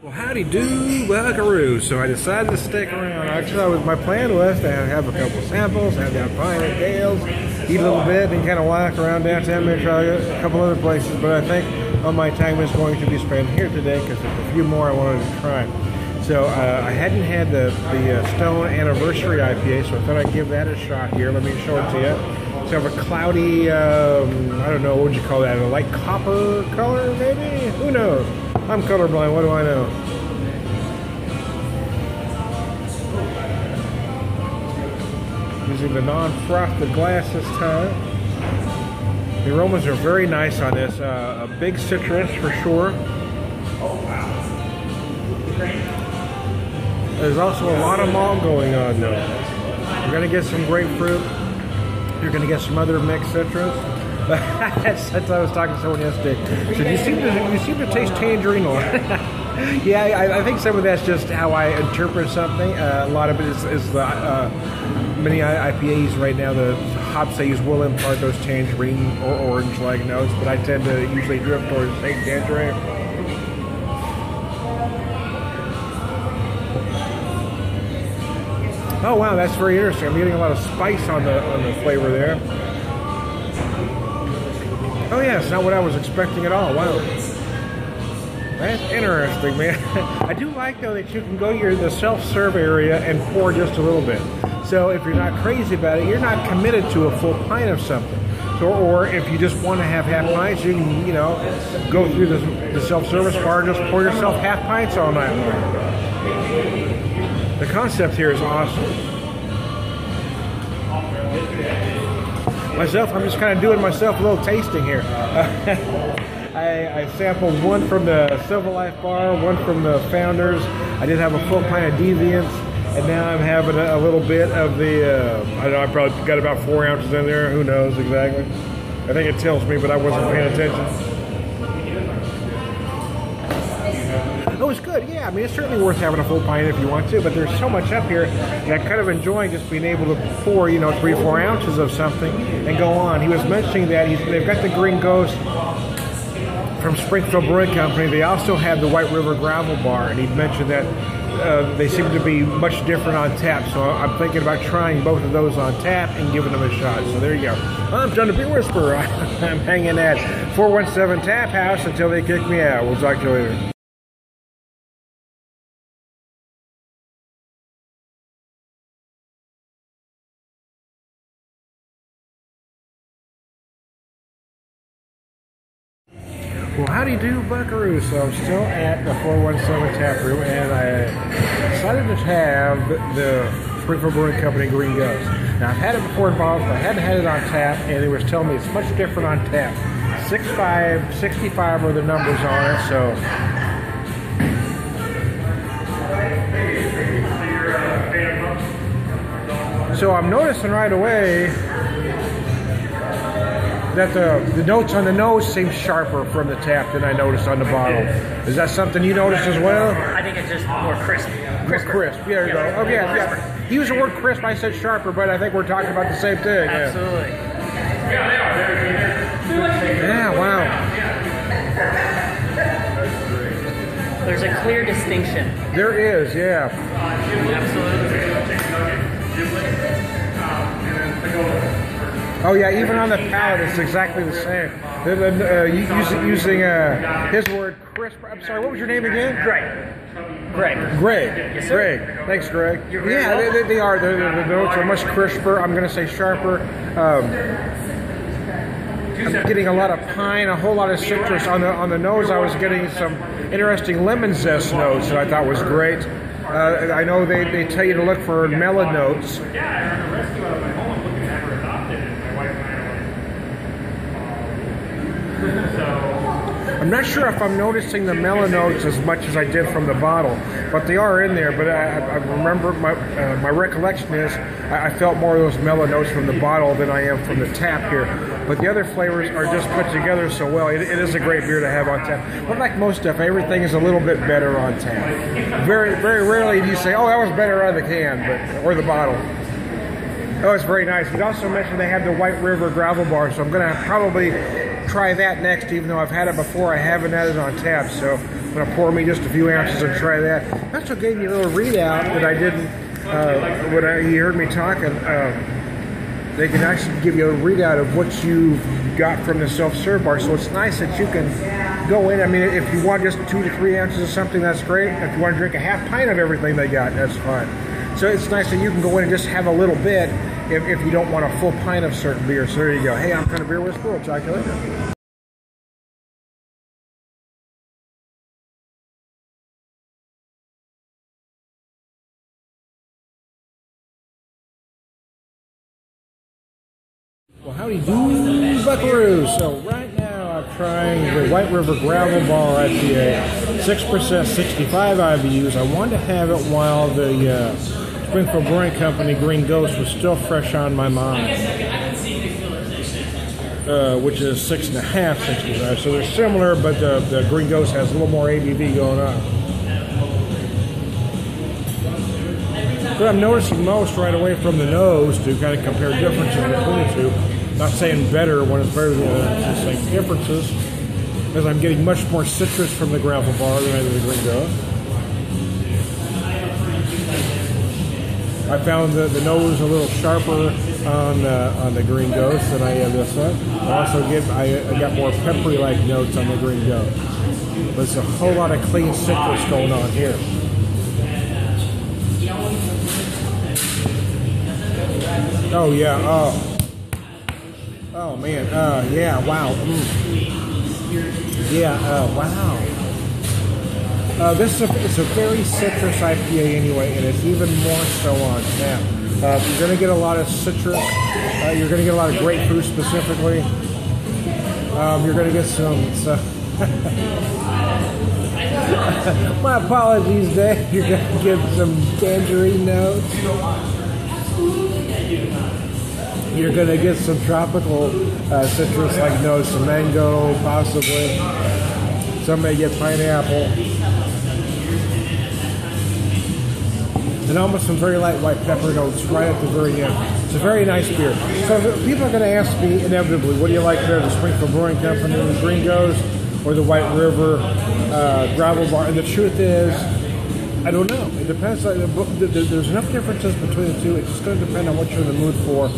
Well, howdy do, Buckaroo. So I decided to stick around. Actually, my plan was to have a couple samples, have down Pine at Dale's, eat a little bit, and kind of walk around downtown, maybe try a couple other places. But I think all my time is going to be spent here today because there's a few more I wanted to try. So I hadn't had the Stone Anniversary IPA, so I thought I'd give that a shot here. Let me show it to you. So I have a cloudy, I don't know, what would you call that? A light copper color, maybe? Who knows? I'm colorblind, what do I know? Using the non-frosted glass this time. The aromas are very nice on this. A big citrus for sure. There's also a lot of malt going on though. You're going to get some grapefruit. You're going to get some other mixed citrus. That's I was talking to someone yesterday. So you seem to taste tangerine. Yeah, I think some of that's just how I interpret something. A lot of it is the many IPAs right now. The hops they use will impart those tangerine or orange-like notes, but I tend to usually drift towards tangerine. Oh wow, that's very interesting. I'm getting a lot of spice on the flavor there. Oh yeah, it's not what I was expecting at all. Wow. That's interesting, man. I do like though that you can go to the self-serve area and pour just a little bit. So if you're not crazy about it, you're not committed to a full pint of something. So, or if you just want to have half pints, you can, go through the self-service bar and just pour yourself half pints all night long. The concept here is awesome. Myself, I'm just kind of doing myself a little tasting here. I sampled one from the Silver Life Bar, one from the Founders. I did have a full pint of Deviants, and now I'm having a little bit of the, I don't know, I probably got about 4 ounces in there. Who knows exactly? I think it tells me, but I wasn't paying attention. Oh, it's good, yeah. I mean, it's certainly worth having a full pint if you want to, but there's so much up here that I'm kind of enjoying just being able to pour, 3 or 4 ounces of something and go on. He was mentioning that they've got the Green Ghost from Springfield Brewing Company. They also have the White River Gravel Bar, and he mentioned that they seem to be much different on tap, so I'm thinking about trying both of those on tap and giving them a shot. So there you go. I'm John the Beer Whisperer. I'm hanging at 417 Taphouse until they kick me out. We'll talk to you later. Well, howdy do, Buckaroo. So I'm still at the 417 Tap Room, and I decided to have the Springfield Brewing Company Green Ghost. Now, I've had it before in bottles, but I hadn't had it on tap, and they was telling me it's much different on tap. 6.5, 65 are the numbers on it, so... So I'm noticing right away that the notes on the nose seem sharper from the tap than I noticed on the bottle. Is that something you noticed as well? I think it's just more crisp. More crisp. Yeah, there you go. Okay, yeah. He used the word crisp, I said sharper, but I think we're talking about the same thing. Absolutely. Yeah, wow. There's a clear distinction. There is, yeah. Absolutely. Oh yeah, even on the palate, it's exactly the same. Using his word crisp. I'm sorry, what was your name again? Greg. Yes, sir. Greg. Thanks, Greg. Yeah, they are. The notes are much crisper. I'm going to say sharper. I'm getting a lot of pine, a whole lot of citrus on the nose. I was getting some interesting lemon zest notes that I thought was great. I know they tell you to look for melon notes. I'm not sure if I'm noticing the melon notes as much as I did from the bottle, but they are in there. But I remember my recollection is I felt more of those melon notes from the bottle than I am from the tap here. But the other flavors are just put together so well. It is a great beer to have on tap. But like most stuff, everything is a little bit better on tap. Very, very rarely do you say, "Oh, that was better out of the can," or the bottle. Oh, it's very nice. He also mentioned they have the White River Gravel Bar, so I'm going to probably try that next, even though I've had it before. I haven't had it on tap, so I'm going to pour me just a few ounces and try that. That's what gave me a little readout that I didn't, you heard me talking. They can actually give you a readout of what you got from the self-serve bar. So it's nice that you can go in. I mean, if you want just 2 to 3 ounces of something, that's great. If you want to drink a half pint of everything they got, that's fine. So it's nice that you can go in and just have a little bit if you don't want a full pint of certain beer. So there you go. Hey, I'm Kind of Beer Whisperer. We'll talk to you later. Well, howdy do, Buckaroo. So right now I'm trying the White River Gravel Bar IPA, 6%, 65 IBUs. I wanted to have it while the Springfield Brewing Company Green Ghost was still fresh on my mind, which is 6.5, 65. So they're similar, but the Green Ghost has a little more ABV going on. What I'm noticing most right away from the nose to kind of compare differences between the two, not saying better when it's better than the other, just saying differences, is I'm getting much more citrus from the Gravel Bar than I do the Green Ghost. I found the nose a little sharper on the Green Ghost than I have this one. I also I got more peppery-like notes on the Green Ghost. But there's a whole lot of clean citrus going on here. Oh yeah, oh man, yeah, wow. Yeah, wow. This is it's a very citrus IPA anyway, and it's even more so on tap. You're going to get a lot of citrus. You're going to get a lot of grapefruit specifically. You're going to get some my apologies, Dave. You're going to get some tangerine notes. You're going to get some tropical citrus, like some mango, possibly. Some may get pineapple. And almost some very light white pepper notes right at the very end. It's a very nice beer. So people are going to ask me inevitably, what do you like better, the Springfield Brewing Company, the Green Ghost, or the White River Gravel Bar? And the truth is, I don't know. It depends. There's enough differences between the two. It's just going to depend on what you're in the mood for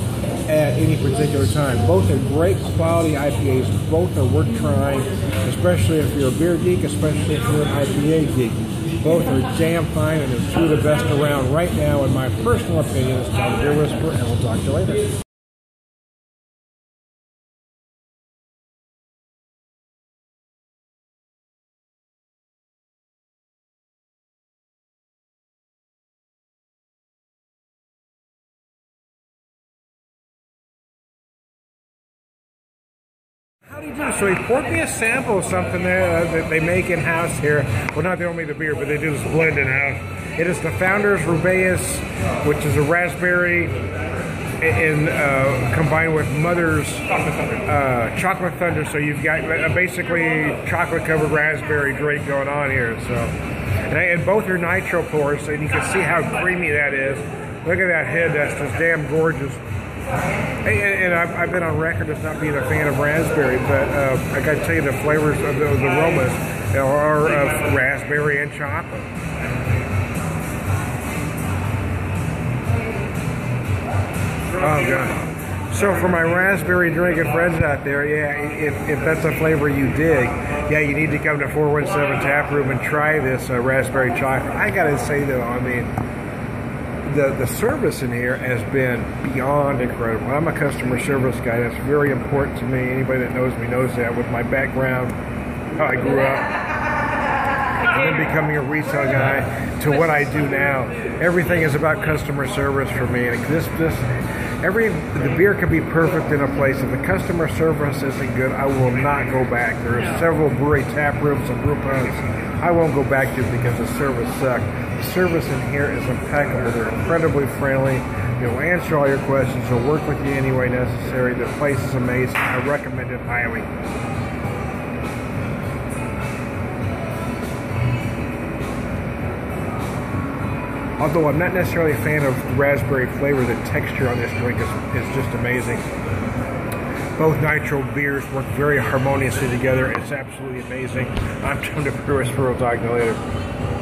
at any particular time. Both are great quality IPAs. Both are worth trying, especially if you're a beer geek, especially if you're an IPA geek. Both are damn fine, and they're two of the best around right now, in my personal opinion. It's called Beer Whisperer, and we'll talk to you later. How do you do? So he poured me a sample of something that they make in-house here. Well, not only the beer, but they do this blend in-house. It is the Founder's Rubaeus, which is a raspberry combined with Mother's Chocolate Thunder. So you've got basically chocolate-covered raspberry drink going on here. So, and both are nitro pours, and you can see how creamy that is. Look at that head. That's just damn gorgeous. And I've been on record as not being a fan of raspberry, but I got to tell you, the flavors of the aromas are of raspberry and chocolate. Oh god! So for my raspberry drinking friends out there, yeah, if that's a flavor you dig, yeah, you need to come to 417 Tap Room and try this raspberry chocolate. I gotta say though, I mean, the service in here has been beyond incredible. I'm a customer service guy. That's very important to me. Anybody that knows me knows that. With my background, how I grew up, and then becoming a retail guy to what I do now, everything is about customer service for me. And the beer can be perfect in a place. If the customer service isn't good, I will not go back. There are several brewery tap rooms and brew pubs I won't go back to because the service sucked. The service in here is impeccable. They're incredibly friendly. They'll answer all your questions. They'll work with you any way necessary. The place is amazing. I recommend it highly. Although I'm not necessarily a fan of raspberry flavor, the texture on this drink is just amazing. both nitro beers work very harmoniously together. It's absolutely amazing. I'm Tom DePruis. We'll talk to you later.